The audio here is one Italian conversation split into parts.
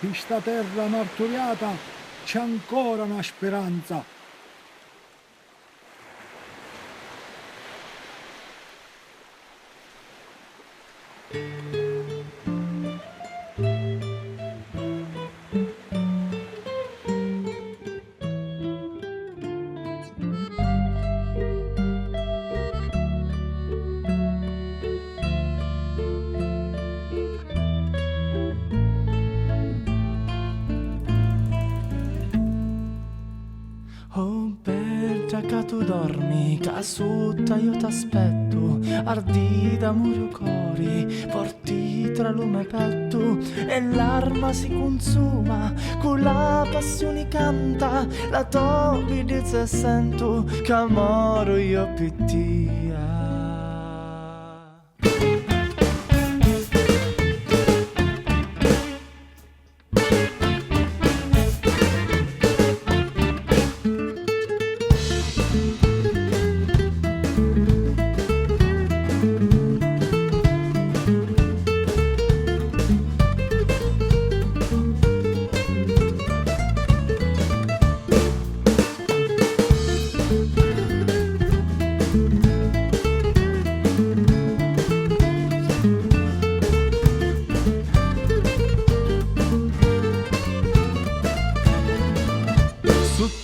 in sta terra martoriata c'è ancora una speranza. Oh bella che tu dormi, che sotto io t'aspetto, ardi d'amore o cori, forti tra lume e petto, e l'arma si consuma, con la passione canta, la tua bellezza sento, che amoro io per te.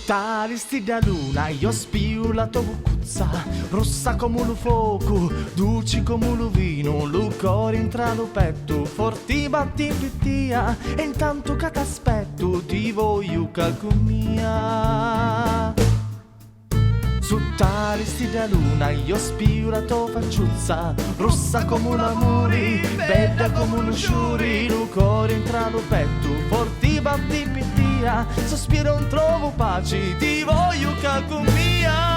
Talisti da luna, io spio la tua bucuzza, rossa come lo fuoco, dolce come lo vino, lo cuore entra lo petto, forti batti pittia, e intanto che t'aspetto, ti voglio calcomia. Su talisti da luna, io spio la tua facciuzza, rossa come l'amore, bella come lo sciuri, lo cuore entra lo petto, forti batti pittia, sospiro non trovo pace, ti voglio calcomia.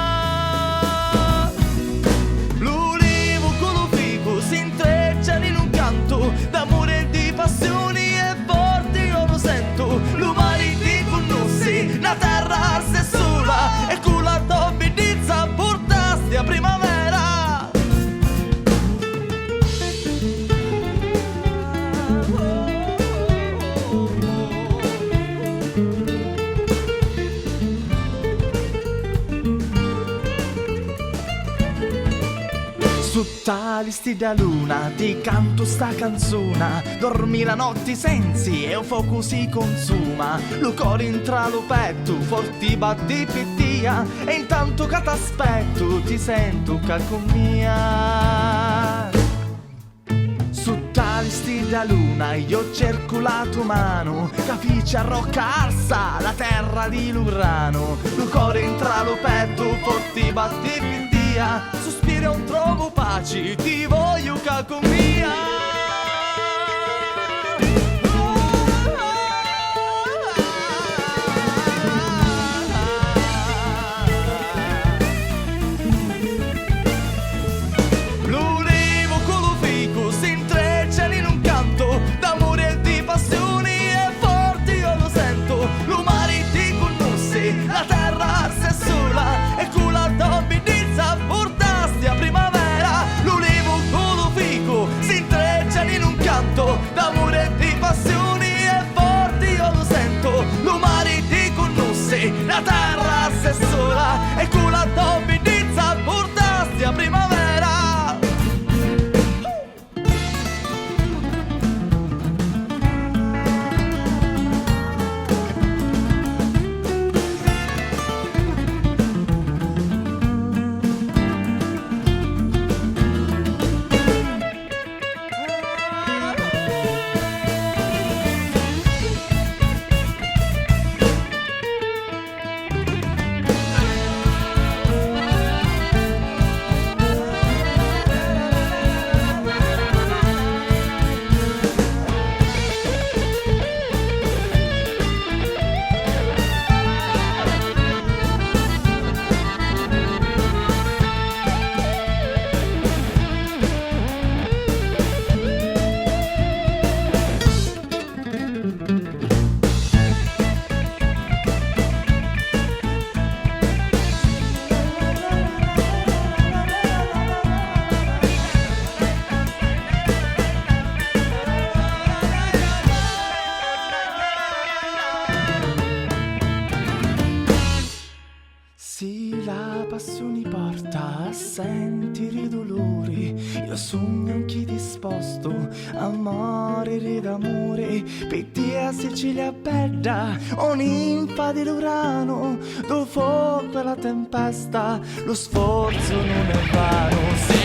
L'ulivo con lo fico si intrecciano in un canto d'amore e di passioni e forti io lo sento. L'umani ti conosci, la terra se sola e con la tua bellezza portasti a primavera. Su talisti da luna ti canto sta canzone, dormi la notte sensi e un fuoco si consuma, lo cuore entra lo petto, forti batti pittia, e intanto che t'aspetto ti sento calcomia. Su talisti da luna io cerco la tua mano, capisci a rocca arsa, la terra di Lurano, lo cuore entra lo petto, forti batti pittia, sospiro non trovo pace, ti voglio calcomia. L'ulivo con lo fico si intrecciano in un canto d'amore e di passioni e forti io lo sento. L'umani ti conosci, la terra se sola e con la tua bellezza portasti a primavera. L'ulivo sogno chi disposto a morire d'amore per te a Sicilia bella, o ninfa dell'urano, do fuoco alla tempesta, lo sforzo non è vano.